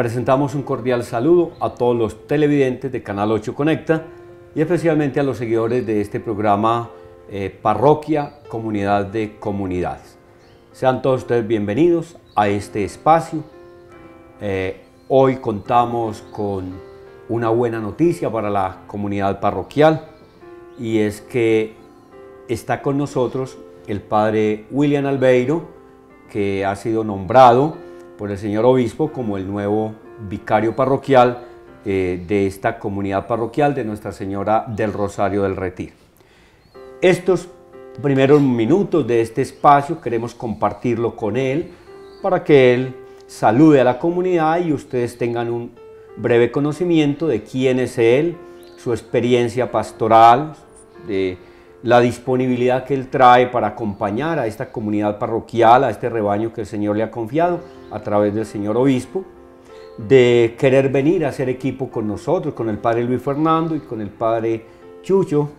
Presentamos un cordial saludo a todos los televidentes de Canal 8 Conecta y especialmente a los seguidores de este programa Parroquia, Comunidad de Comunidades. Sean todos ustedes bienvenidos a este espacio. Hoy contamos con una buena noticia para la comunidad parroquial y es que está con nosotros el padre William Albeiro, que ha sido nombrado por el señor obispo como el nuevo vicario parroquial de esta comunidad parroquial de Nuestra Señora del Rosario del Retiro. Estos primeros minutos de este espacio queremos compartirlo con él para que él salude a la comunidad y ustedes tengan un breve conocimiento de quién es él, su experiencia pastoral, de la disponibilidad que él trae para acompañar a esta comunidad parroquial, a este rebaño que el Señor le ha confiado a través del señor obispo, de querer venir a hacer equipo con nosotros, con el padre Luis Fernando y con el padre Chucho,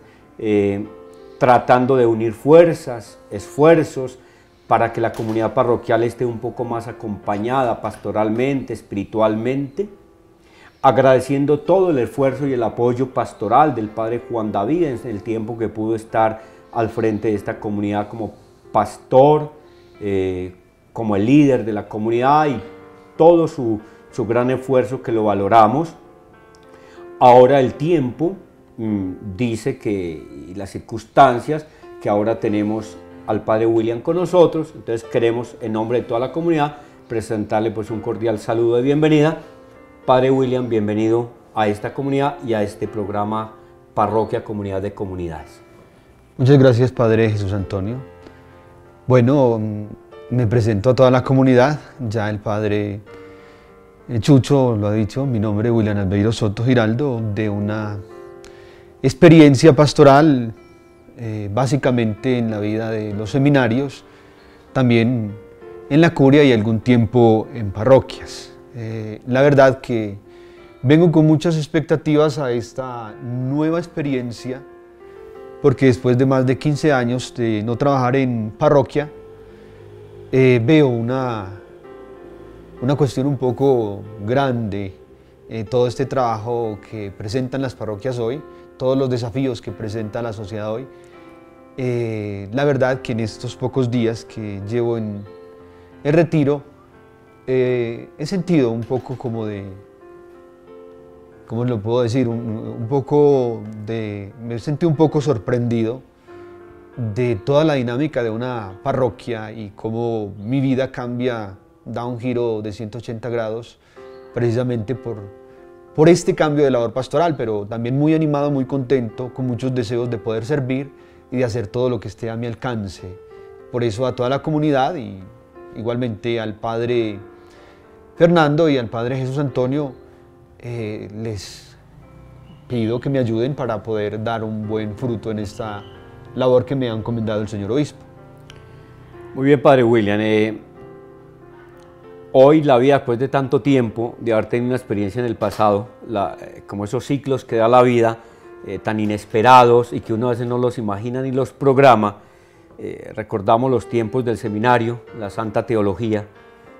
tratando de unir fuerzas, esfuerzos, para que la comunidad parroquial esté un poco más acompañada pastoralmente, espiritualmente, agradeciendo todo el esfuerzo y el apoyo pastoral del padre Juan David en el tiempo que pudo estar al frente de esta comunidad como pastor, como el líder de la comunidad y todo su gran esfuerzo que lo valoramos. Ahora el tiempo dice que, y las circunstancias, que ahora tenemos al padre William con nosotros, entonces queremos en nombre de toda la comunidad presentarle pues un cordial saludo de bienvenida. Padre William, bienvenido a esta comunidad y a este programa Parroquia, Comunidad de Comunidades. Muchas gracias, Padre Jesús Antonio. Bueno, me presento a toda la comunidad, ya el Padre Chucho lo ha dicho, mi nombre es William Albeiro Soto Giraldo, de una experiencia pastoral básicamente en la vida de los seminarios, también en la curia y algún tiempo en parroquias. La verdad que vengo con muchas expectativas a esta nueva experiencia, porque después de más de 15 años de no trabajar en parroquia, veo una cuestión un poco grande, todo este trabajo que presentan las parroquias hoy, todos los desafíos que presenta la sociedad hoy. La verdad que en estos pocos días que llevo en el retiro, he sentido un poco como de, ¿cómo lo puedo decir? Me sentí un poco sorprendido de toda la dinámica de una parroquia y cómo mi vida cambia, da un giro de 180 grados precisamente por este cambio de labor pastoral, pero también muy animado, muy contento, con muchos deseos de poder servir y de hacer todo lo que esté a mi alcance. Por eso a toda la comunidad y igualmente al Padre Fernando y al Padre Jesús Antonio, les pido que me ayuden para poder dar un buen fruto en esta labor que me ha encomendado el señor obispo. Muy bien, Padre William. Hoy la vida, después de tanto tiempo, de haber tenido una experiencia en el pasado, como esos ciclos que da la vida, tan inesperados y que uno a veces no los imagina ni los programa, recordamos los tiempos del seminario, la Santa Teología.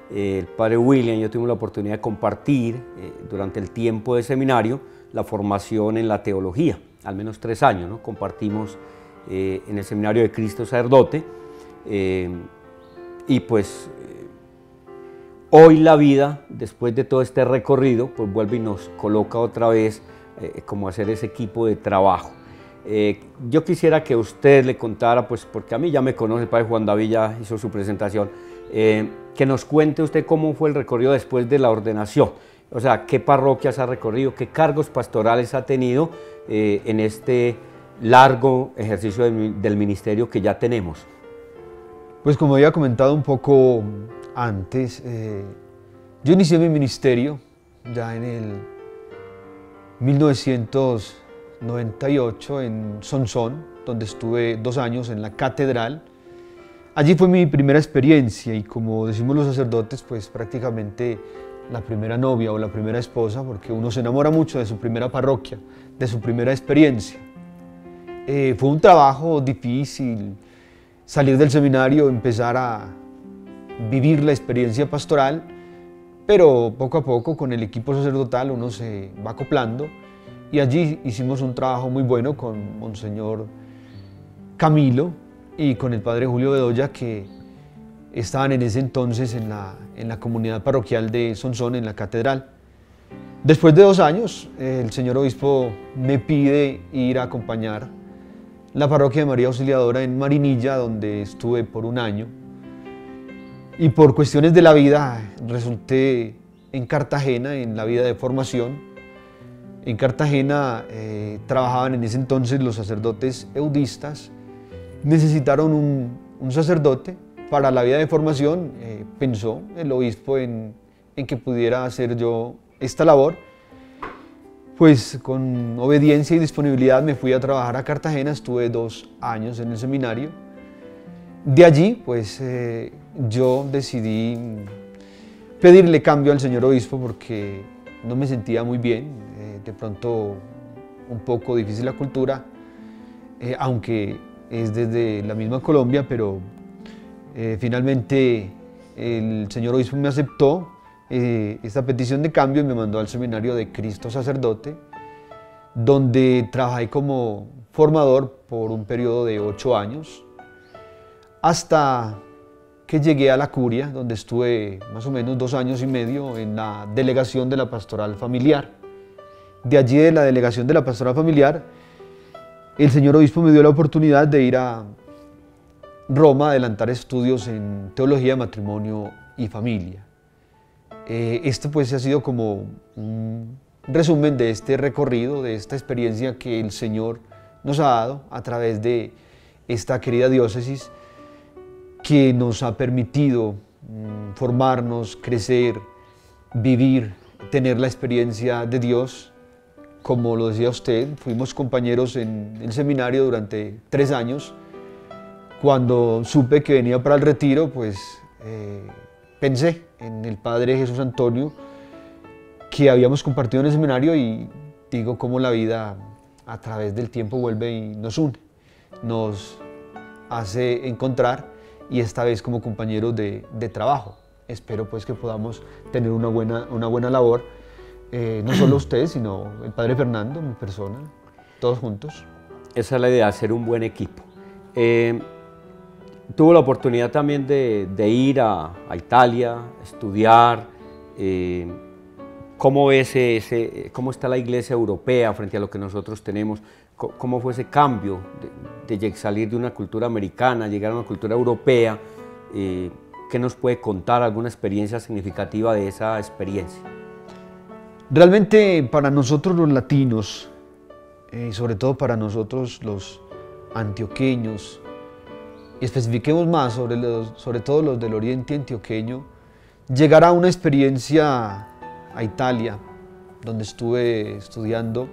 El Padre William y yo tuvimos la oportunidad de compartir durante el tiempo de seminario la formación en la teología, al menos 3 años, ¿no? Compartimos en el Seminario de Cristo Sacerdote y pues hoy la vida, después de todo este recorrido, pues vuelve y nos coloca otra vez como hacer ese equipo de trabajo. Yo quisiera que usted le contara, pues porque a mí ya me conoce, el Padre Juan David ya hizo su presentación, que nos cuente usted cómo fue el recorrido después de la ordenación, o sea, qué parroquias ha recorrido, qué cargos pastorales ha tenido en este largo ejercicio del ministerio que ya tenemos. Pues como había comentado un poco antes, yo inicié mi ministerio ya en el 1998 en Sonsón, donde estuve 2 años en la catedral. Allí fue mi primera experiencia y, como decimos los sacerdotes, pues prácticamente la primera novia o la primera esposa, porque uno se enamora mucho de su primera parroquia, de su primera experiencia. Fue un trabajo difícil, salir del seminario, empezar a vivir la experiencia pastoral, pero poco a poco con el equipo sacerdotal uno se va acoplando y allí hicimos un trabajo muy bueno con Monseñor Camilo y con el Padre Julio Bedoya, que estaban en ese entonces en la comunidad parroquial de Sonsón, en la catedral. Después de 2 años, el señor obispo me pide ir a acompañar la parroquia de María Auxiliadora en Marinilla, donde estuve por 1 año. Y por cuestiones de la vida resulté en Cartagena, en la vida de formación. En Cartagena trabajaban en ese entonces los sacerdotes eudistas. Necesitaron un sacerdote para la vida de formación. Pensó el obispo en que pudiera hacer yo esta labor. Pues con obediencia y disponibilidad me fui a trabajar a Cartagena, estuve 2 años en el seminario. De allí, pues yo decidí pedirle cambio al señor obispo porque no me sentía muy bien, de pronto un poco difícil la cultura, aunque es desde la misma Colombia, pero finalmente el señor obispo me aceptó esta petición de cambio y me mandó al seminario de Cristo Sacerdote, donde trabajé como formador por un periodo de 8 años, hasta que llegué a la curia, donde estuve más o menos 2 años y medio en la delegación de la pastoral familiar. De allí, de la delegación de la pastoral familiar, el señor obispo me dio la oportunidad de ir a Roma a adelantar estudios en teología, matrimonio y familia. Esto pues ha sido como un resumen de este recorrido, de esta experiencia que el Señor nos ha dado a través de esta querida diócesis, que nos ha permitido formarnos, crecer, vivir, tener la experiencia de Dios. Como lo decía usted, fuimos compañeros en el seminario durante 3 años. Cuando supe que venía para el retiro, pues pensé en el Padre Jesús Antonio, que habíamos compartido en el seminario, y digo cómo la vida a través del tiempo vuelve y nos une, nos hace encontrar, y esta vez como compañeros de trabajo. Espero pues que podamos tener una buena labor, no solo ustedes, sino el Padre Fernando, mi persona, todos juntos. Esa es la idea, hacer un buen equipo. Tuvo la oportunidad también de ir a Italia, estudiar. ¿Cómo ves cómo está la iglesia europea frente a lo que nosotros tenemos? ¿Cómo fue ese cambio de salir de una cultura americana, llegar a una cultura europea? ¿Qué nos puede contar, alguna experiencia significativa de esa experiencia? Realmente para nosotros los latinos, y sobre todo para nosotros los antioqueños, y especifiquemos más sobre todo los del oriente antioqueño, llegar a una experiencia a Italia, donde estuve estudiando,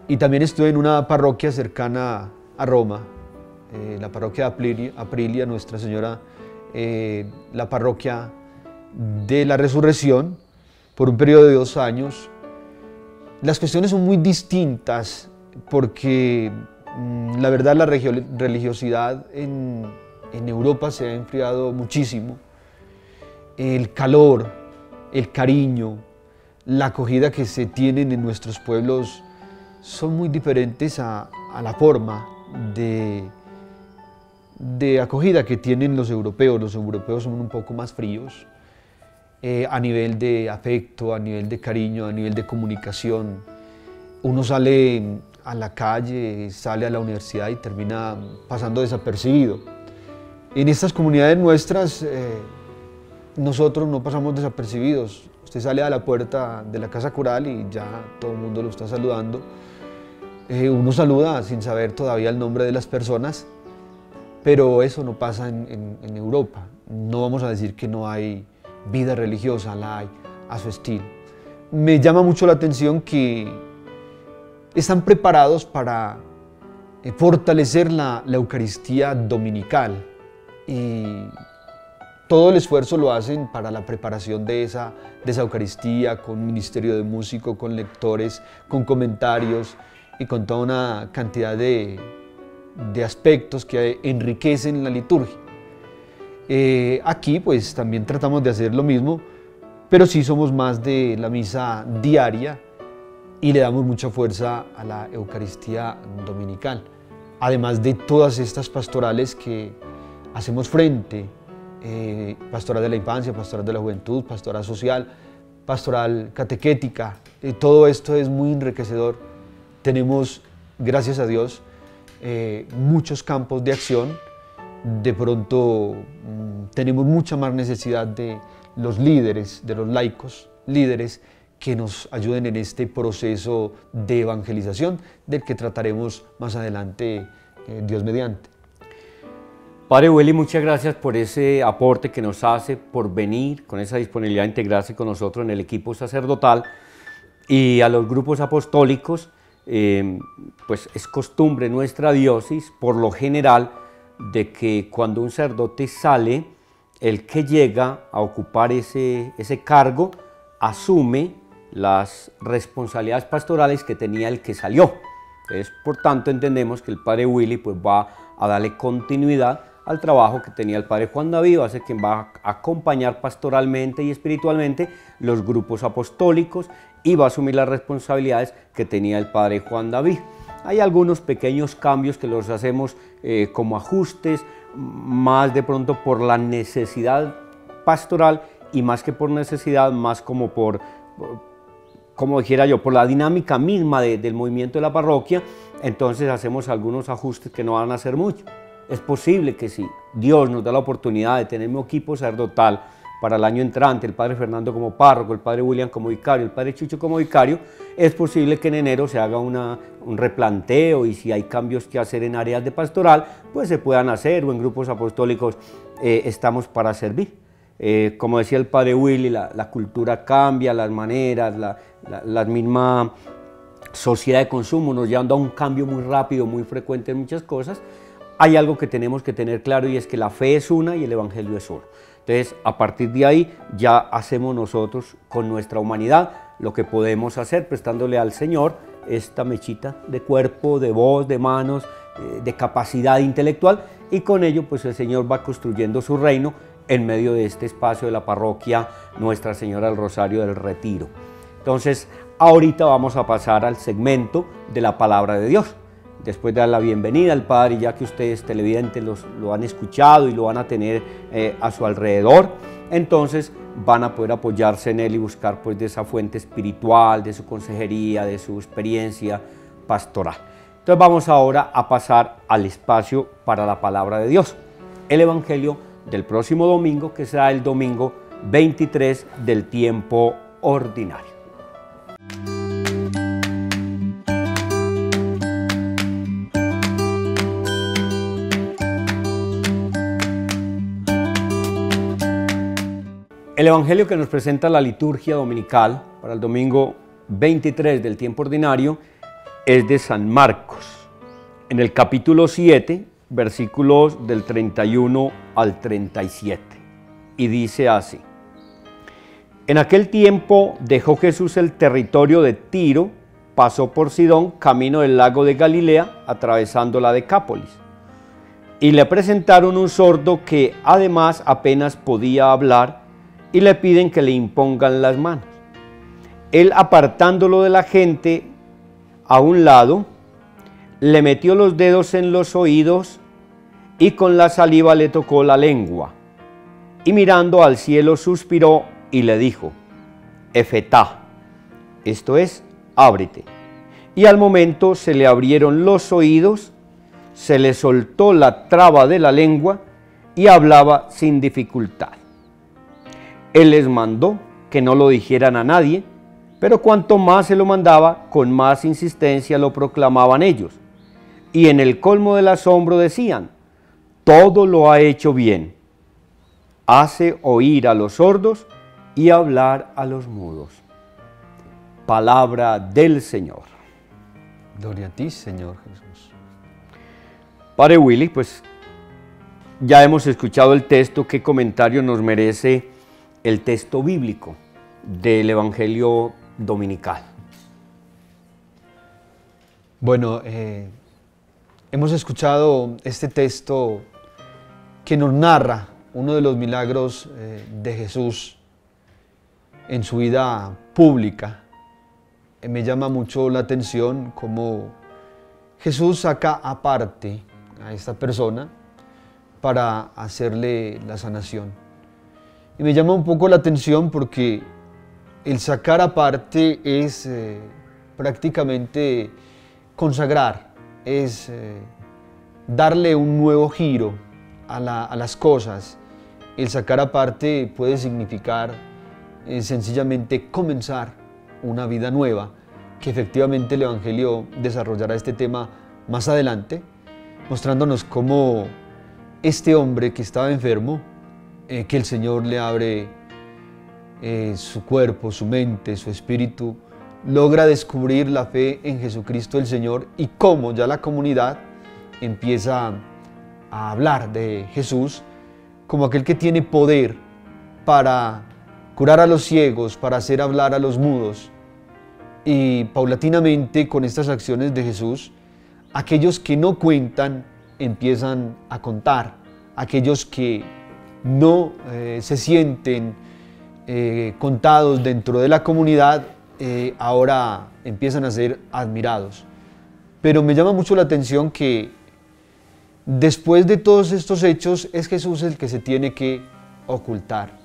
y también estuve en una parroquia cercana a Roma, la parroquia de Aprilia, Nuestra Señora, la parroquia de la Resurrección, por un periodo de 2 años. Las cuestiones son muy distintas porque la verdad la religiosidad en Europa se ha enfriado muchísimo. El calor, el cariño, la acogida que se tienen en nuestros pueblos son muy diferentes a la forma de acogida que tienen los europeos. Los europeos son un poco más fríos a nivel de afecto, a nivel de cariño, a nivel de comunicación. Uno sale a la calle, sale a la universidad y termina pasando desapercibido. En estas comunidades nuestras, nosotros no pasamos desapercibidos. Usted sale a la puerta de la casa cural y ya todo el mundo lo está saludando. Uno saluda sin saber todavía el nombre de las personas, pero eso no pasa en Europa. No vamos a decir que no hay vida religiosa, la hay a su estilo. Me llama mucho la atención que están preparados para fortalecer la Eucaristía dominical, y todo el esfuerzo lo hacen para la preparación de esa Eucaristía, con ministerio de músico, con lectores, con comentarios y con toda una cantidad de aspectos que enriquecen la liturgia. Aquí pues también tratamos de hacer lo mismo, pero sí somos más de la misa diaria y le damos mucha fuerza a la Eucaristía dominical. Además de todas estas pastorales que hacemos frente, pastoral de la infancia, pastoral de la juventud, pastoral social, pastoral catequética, todo esto es muy enriquecedor. Tenemos, gracias a Dios, muchos campos de acción. De pronto tenemos mucha más necesidad de los líderes, de los laicos, líderes que nos ayuden en este proceso de evangelización del que trataremos más adelante, Dios mediante. Padre Willy, muchas gracias por ese aporte que nos hace, por venir con esa disponibilidad de integrarse con nosotros en el equipo sacerdotal y a los grupos apostólicos. Pues es costumbre en nuestra diócesis, por lo general, de que cuando un sacerdote sale, el que llega a ocupar ese cargo asume las responsabilidades pastorales que tenía el que salió. Entonces, por tanto, entendemos que el Padre Willy pues, va a darle continuidad al trabajo que tenía el Padre Juan David, va a ser quien va a acompañar pastoralmente y espiritualmente los grupos apostólicos y va a asumir las responsabilidades que tenía el Padre Juan David. Hay algunos pequeños cambios que los hacemos como ajustes, más de pronto por la necesidad pastoral y más que por necesidad, más como como dijera yo, por la dinámica misma del movimiento de la parroquia. Entonces hacemos algunos ajustes que no van a hacer mucho. Es posible que si Dios nos da la oportunidad de tener un equipo sacerdotal para el año entrante, el Padre Fernando como párroco, el Padre William como vicario, el Padre Chucho como vicario, es posible que en enero se haga un replanteo y si hay cambios que hacer en áreas de pastoral, pues se puedan hacer, o en grupos apostólicos estamos para servir. Como decía el Padre Willy, la cultura cambia, las maneras, la misma sociedad de consumo nos llevando a un cambio muy rápido, muy frecuente en muchas cosas. Hay algo que tenemos que tener claro y es que la fe es una y el Evangelio es uno. Entonces, a partir de ahí ya hacemos nosotros con nuestra humanidad lo que podemos hacer, prestándole al Señor esta mechita de cuerpo, de voz, de manos, de capacidad intelectual, y con ello pues el Señor va construyendo su reino en medio de este espacio de la parroquia Nuestra Señora del Rosario del Retiro. Entonces, ahorita vamos a pasar al segmento de la Palabra de Dios. Después de dar la bienvenida al Padre, ya que ustedes televidentes lo han escuchado y lo van a tener a su alrededor, entonces van a poder apoyarse en él y buscar pues de esa fuente espiritual, de su consejería, de su experiencia pastoral. Entonces vamos ahora a pasar al espacio para la Palabra de Dios, el Evangelio del próximo domingo, que será el domingo 23 del tiempo ordinario. El Evangelio que nos presenta la liturgia dominical para el domingo 23 del tiempo ordinario es de San Marcos, en el capítulo 7, versículos del 31 al 37, y dice así: En aquel tiempo dejó Jesús el territorio de Tiro, pasó por Sidón, camino del lago de Galilea, atravesando la Decápolis, y le presentaron un sordo que además apenas podía hablar, y le piden que le impongan las manos. Él, apartándolo de la gente a un lado, le metió los dedos en los oídos y con la saliva le tocó la lengua. Y mirando al cielo suspiró y le dijo: Efetá, esto es, ábrete. Y al momento se le abrieron los oídos, se le soltó la traba de la lengua y hablaba sin dificultad. Él les mandó que no lo dijeran a nadie, pero cuanto más se lo mandaba, con más insistencia lo proclamaban ellos. Y en el colmo del asombro decían: todo lo ha hecho bien. Hace oír a los sordos y hablar a los mudos. Palabra del Señor. Gloria a ti, Señor Jesús. Padre Willy, pues ya hemos escuchado el texto. ¿Qué comentario nos merece el texto bíblico del Evangelio dominical? Bueno, hemos escuchado este texto que nos narra uno de los milagros de Jesús en su vida pública. Me llama mucho la atención cómo Jesús saca aparte a esta persona para hacerle la sanación. Y me llama un poco la atención porque el sacar aparte es prácticamente consagrar, es darle un nuevo giro a las cosas. El sacar aparte puede significar sencillamente comenzar una vida nueva, que efectivamente el Evangelio desarrollará este tema más adelante, mostrándonos cómo este hombre que estaba enfermo, que el Señor le abre su cuerpo, su mente, su espíritu, logra descubrir la fe en Jesucristo el Señor, y cómo ya la comunidad empieza a hablar de Jesús como aquel que tiene poder para curar a los ciegos, para hacer hablar a los mudos. Y paulatinamente, con estas acciones de Jesús, aquellos que no cuentan empiezan a contar, aquellos que no se sienten contados dentro de la comunidad, ahora empiezan a ser admirados. Pero me llama mucho la atención que después de todos estos hechos es Jesús el que se tiene que ocultar.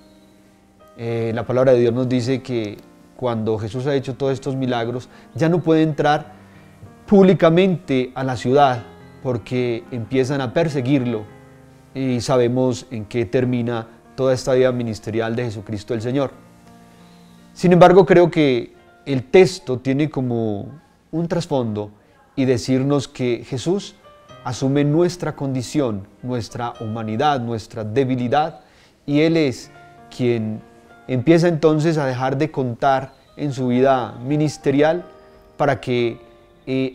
La palabra de Dios nos dice que cuando Jesús ha hecho todos estos milagros, ya no puede entrar públicamente a la ciudad porque empiezan a perseguirlo, y sabemos en qué termina toda esta vida ministerial de Jesucristo el Señor. Sin embargo, creo que el texto tiene como un trasfondo y decirnos que Jesús asume nuestra condición, nuestra humanidad, nuestra debilidad, y Él es quien empieza entonces a dejar de contar en su vida ministerial para que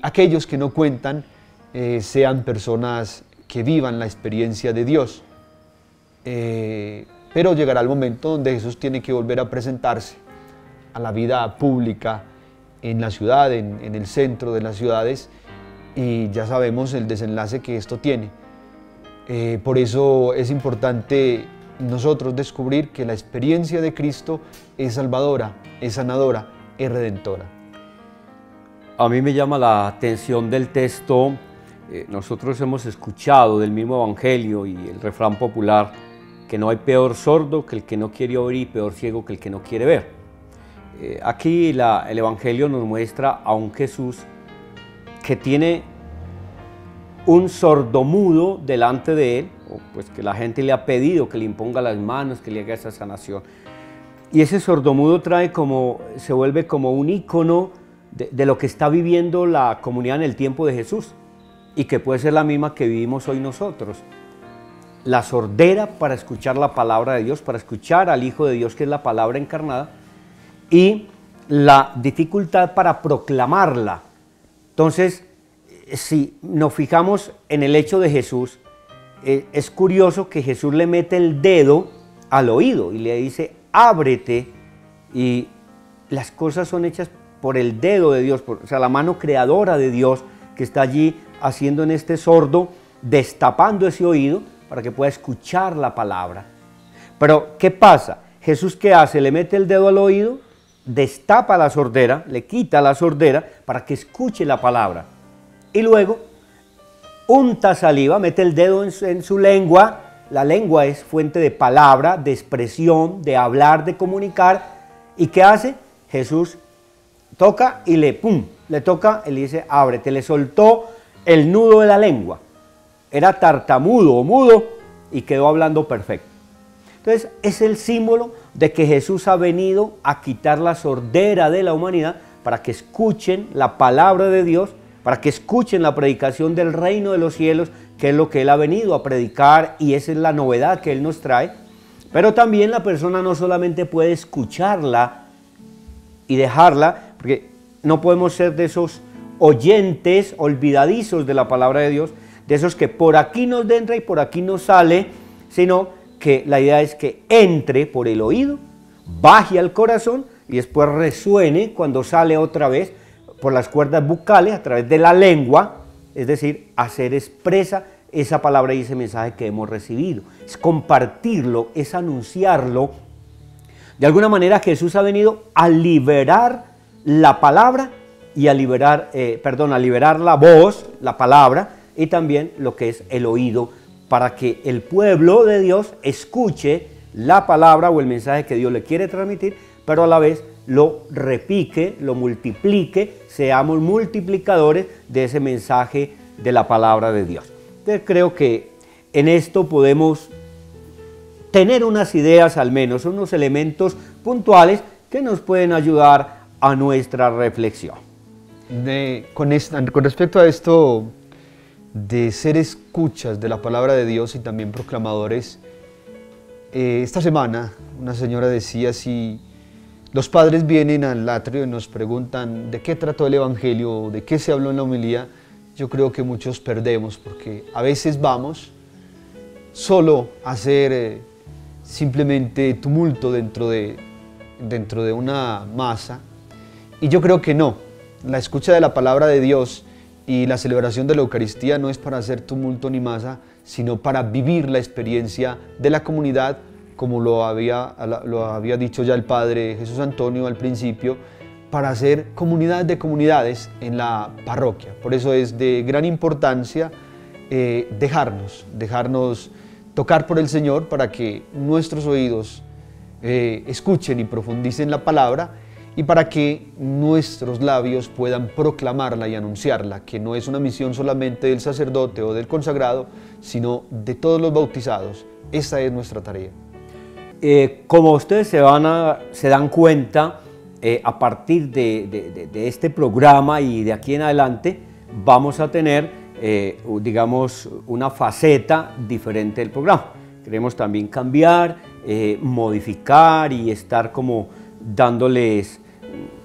aquellos que no cuentan sean personas que vivan la experiencia de Dios. Pero llegará el momento donde Jesús tiene que volver a presentarse a la vida pública en la ciudad, en el centro de las ciudades, y ya sabemos el desenlace que esto tiene. Por eso es importante nosotros descubrir que la experiencia de Cristo es salvadora, es sanadora, es redentora. A mí me llama la atención del texto, nosotros hemos escuchado del mismo Evangelio y el refrán popular, que no hay peor sordo que el que no quiere oír y peor ciego que el que no quiere ver. Aquí el Evangelio nos muestra a un Jesús que tiene un sordomudo delante de él, pues que la gente le ha pedido que le imponga las manos, que le haga esa sanación. Y ese sordomudo se vuelve como un ícono de lo que está viviendo la comunidad en el tiempo de Jesús, y que puede ser la misma que vivimos hoy nosotros. La sordera para escuchar la palabra de Dios, para escuchar al Hijo de Dios, que es la palabra encarnada, y la dificultad para proclamarla. Entonces, si nos fijamos en el hecho de Jesús, es curioso que Jesús le mete el dedo al oído y le dice, ábrete, y las cosas son hechas por el dedo de Dios, o sea, la mano creadora de Dios que está allí haciendo en este sordo, destapando ese oído para que pueda escuchar la palabra. Pero, ¿qué pasa? Jesús, ¿qué hace? Le mete el dedo al oído, destapa la sordera, le quita la sordera para que escuche la palabra. Y luego unta saliva, mete el dedo en su lengua. La lengua es fuente de palabra, de expresión, de hablar, de comunicar. ¿Y qué hace? Jesús toca y le toca y le dice, ábrete. Le soltó el nudo de la lengua. Era tartamudo o mudo y quedó hablando perfecto. Entonces, es el símbolo de que Jesús ha venido a quitar la sordera de la humanidad para que escuchen la palabra de Dios, para que escuchen la predicación del reino de los cielos, que es lo que Él ha venido a predicar, y esa es la novedad que Él nos trae. Pero también la persona no solamente puede escucharla y dejarla, porque no podemos ser de esos oyentes olvidadizos de la palabra de Dios, de esos que por aquí nos entra y por aquí nos sale, sino que la idea es que entre por el oído, baje al corazón y después resuene cuando sale otra vez por las cuerdas bucales a través de la lengua, es decir, hacer expresa esa palabra y ese mensaje que hemos recibido. Es compartirlo, es anunciarlo De alguna manera Jesús ha venido a liberar la palabra y a liberar la voz, la palabra, y también lo que es el oído, para que el pueblo de Dios escuche la palabra o el mensaje que Dios le quiere transmitir, pero a la vez lo repique, lo multiplique, seamos multiplicadores de ese mensaje de la palabra de Dios. Entonces creo que en esto podemos tener unas ideas, al menos unos elementos puntuales que nos pueden ayudar a nuestra reflexión. Con respecto a esto de ser escuchas de la palabra de Dios y también proclamadores, esta semana una señora decía, si los padres vienen al atrio y nos preguntan de qué trató el evangelio, de qué se habló en la homilía, yo creo que muchos perdemos, porque a veces vamos solo a hacer simplemente tumulto dentro de una masa, y yo creo que no. La escucha de la palabra de Dios y la celebración de la Eucaristía no es para hacer tumulto ni masa, sino para vivir la experiencia de la comunidad, como lo había dicho ya el Padre Jesús Antonio al principio, para hacer comunidad de comunidades en la parroquia. Por eso es de gran importancia dejarnos tocar por el Señor, para que nuestros oídos escuchen y profundicen la palabra, y para que nuestros labios puedan proclamarla y anunciarla, que no es una misión solamente del sacerdote o del consagrado, sino de todos los bautizados. Esa es nuestra tarea. Como ustedes se dan cuenta, a partir de este programa y de aquí en adelante, vamos a tener, digamos, una faceta diferente del programa. Queremos también cambiar, modificar y estar como dándoles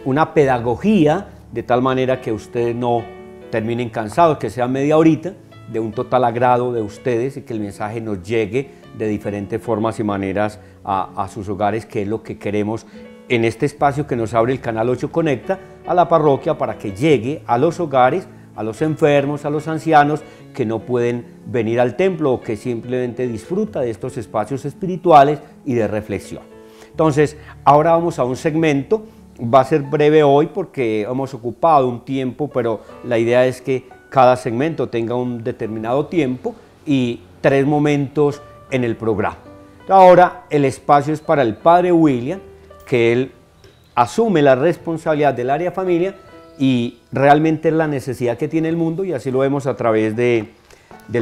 una pedagogía de tal manera que ustedes no terminen cansados, que sea media horita de un total agrado de ustedes y que el mensaje nos llegue de diferentes formas y maneras a sus hogares, que es lo que queremos en este espacio que nos abre el Canal 8 Conecta a la parroquia, para que llegue a los hogares, a los enfermos, a los ancianos que no pueden venir al templo o que simplemente disfrutan de estos espacios espirituales y de reflexión. Entonces, ahora vamos a un segmento, va a ser breve hoy porque hemos ocupado un tiempo, pero la idea es que cada segmento tenga un determinado tiempo y 3 momentos en el programa. Ahora el espacio es para el Padre William, que él asume la responsabilidad del área familia y realmente es la necesidad que tiene el mundo, y así lo vemos a través del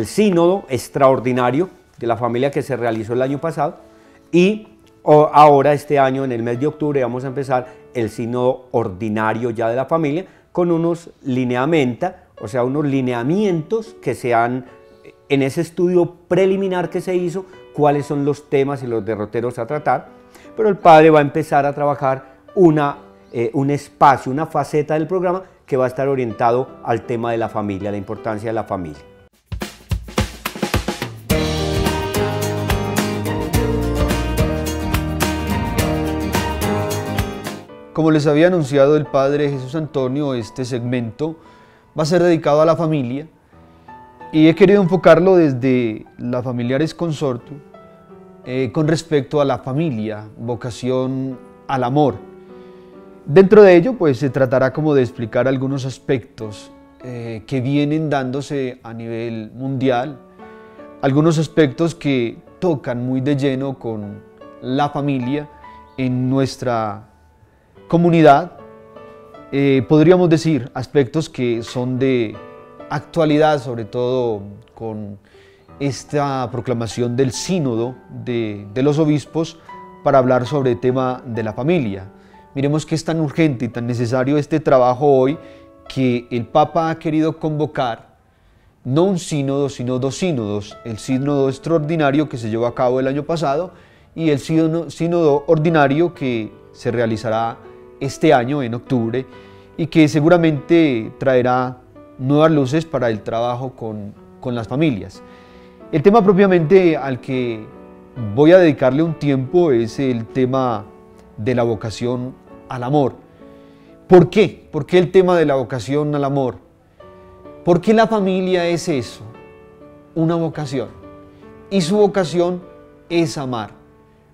sínodo extraordinario de la familia que se realizó el año pasado, y ahora este año en el mes de octubre vamos a empezar el sínodo ordinario ya de la familia con unos lineamientos, o sea, unos lineamientos que se han, en ese estudio preliminar que se hizo, cuáles son los temas y los derroteros a tratar, pero el padre va a empezar a trabajar un espacio, una faceta del programa que va a estar orientado al tema de la familia, la importancia de la familia. Como les había anunciado el Padre Jesús Antonio, este segmento va a ser dedicado a la familia, y he querido enfocarlo desde la Familiares Consortium con respecto a la familia, vocación al amor. Dentro de ello, pues se tratará como de explicar algunos aspectos que vienen dándose a nivel mundial, algunos aspectos que tocan muy de lleno con la familia en nuestra comunidad, podríamos decir aspectos que son de actualidad, sobre todo con esta proclamación del sínodo de los obispos para hablar sobre el tema de la familia. Miremos que es tan urgente y tan necesario este trabajo hoy, que el Papa ha querido convocar no un sínodo, sino 2 sínodos: el sínodo extraordinario que se llevó a cabo el año pasado y el sínodo ordinario que se realizará este año en octubre, y que seguramente traerá nuevas luces para el trabajo con las familias. El tema propiamente al que voy a dedicarle un tiempo es el tema de la vocación al amor. ¿Por qué? ¿Por qué el tema de la vocación al amor? Porque la familia es eso, una vocación, y su vocación es amar.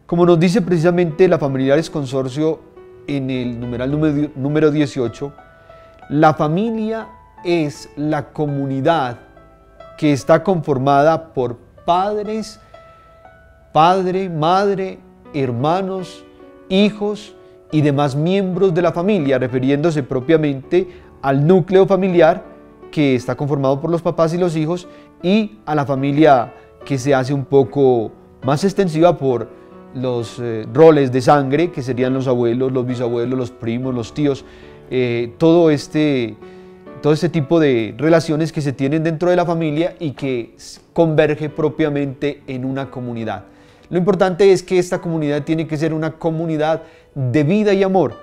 Como nos dice precisamente la Familiares Consorcio en el numeral número 18, la familia es la comunidad que está conformada por padres, padre, madre, hermanos, hijos y demás miembros de la familia, refiriéndose propiamente al núcleo familiar que está conformado por los papás y los hijos, y a la familia que se hace un poco más extensiva por los roles de sangre, que serían los abuelos, los bisabuelos, los primos, los tíos, todo este tipo de relaciones que se tienen dentro de la familia y que converge propiamente en una comunidad. Lo importante es que esta comunidad tiene que ser una comunidad de vida y amor,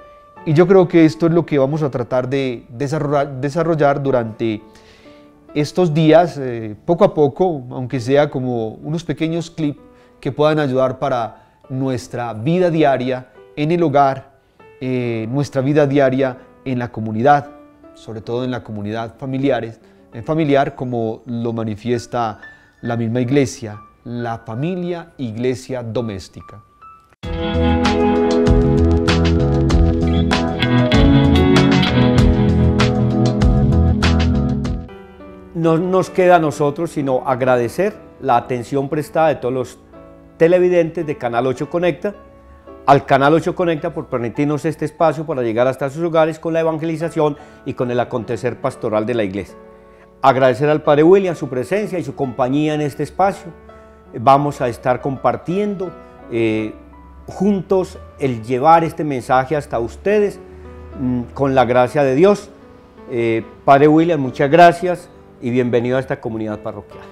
y yo creo que esto es lo que vamos a tratar de desarrollar durante estos días, poco a poco, aunque sea como unos pequeños clips que puedan ayudar para nuestra vida diaria en el hogar, nuestra vida diaria en la comunidad, sobre todo en la comunidad familiar, como lo manifiesta la misma Iglesia, la familia, iglesia doméstica. No nos queda a nosotros sino agradecer la atención prestada de todos los televidentes de Canal 8 Conecta, al Canal 8 Conecta por permitirnos este espacio para llegar hasta sus hogares con la evangelización y con el acontecer pastoral de la iglesia. Agradecer al Padre William su presencia y su compañía en este espacio. Vamos a estar compartiendo juntos el llevar este mensaje hasta ustedes con la gracia de Dios. Padre William, muchas gracias y bienvenido a esta comunidad parroquial.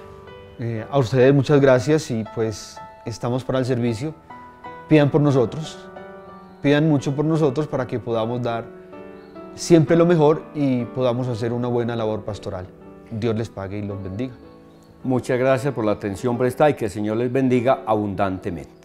A ustedes muchas gracias, y pues estamos para el servicio. Pidan por nosotros, pidan mucho por nosotros para que podamos dar siempre lo mejor y podamos hacer una buena labor pastoral. Dios les pague y los bendiga. Muchas gracias por la atención prestada y que el Señor les bendiga abundantemente.